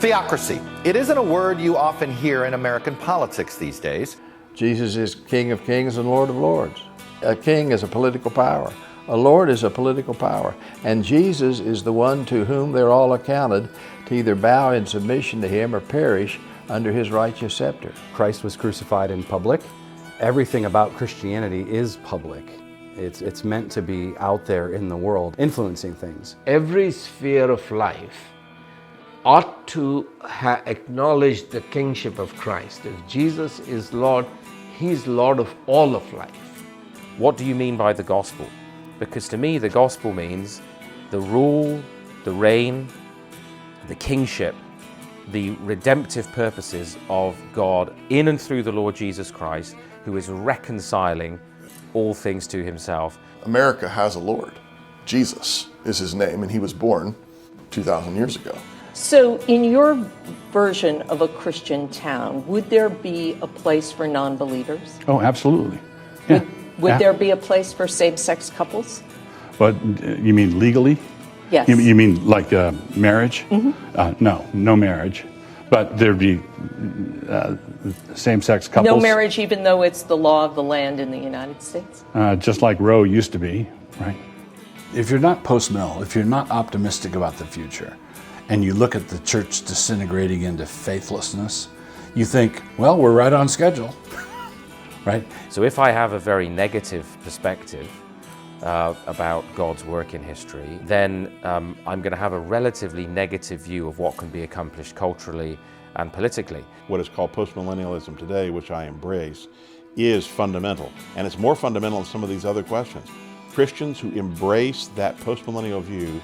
Theocracy. It isn't a word you often hear in American politics these days. Jesus is King of Kings and Lord of Lords. A king is a political power. A Lord is a political power. And Jesus is the one to whom they're all accounted to either bow in submission to him or perish under his righteous scepter. Christ was crucified in public. Everything about Christianity is public. It's meant to be out there in the world, influencing things. Every sphere of life ought to acknowledge the kingship of Christ. If Jesus is Lord, he's Lord of all of life. What do you mean by the gospel? Because to me, the gospel means the rule, the reign, the kingship, the redemptive purposes of God in and through the Lord Jesus Christ, who is reconciling all things to himself. America has a Lord. Jesus is his name, and he was born 2,000 years ago. So in your version of a Christian town, would there be a place for non-believers? Oh, absolutely. Yeah. Would there be a place for same-sex couples? But you mean legally? Yes. You mean like marriage? No marriage. But there'd be same-sex couples. No marriage, even though it's the law of the land in the United States? Just like Roe used to be, right? If you're not post-mill, if you're not optimistic about the future, and you look at the church disintegrating into faithlessness, you think, well, we're right on schedule, right? So if I have a very negative perspective about God's work in history, then I'm going to have a relatively negative view of what can be accomplished culturally and politically. What is called postmillennialism today, which I embrace, is fundamental. And it's more fundamental than some of these other questions. Christians who embrace that postmillennial view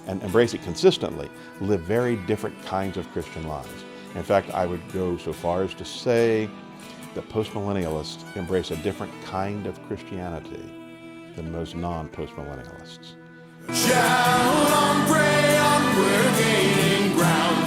and embrace it consistently live very different kinds of Christian lives. In fact, I would go so far as to say that postmillennialists embrace a different kind of Christianity than most non-postmillennialists. Shout on, pray on, we're gaining ground.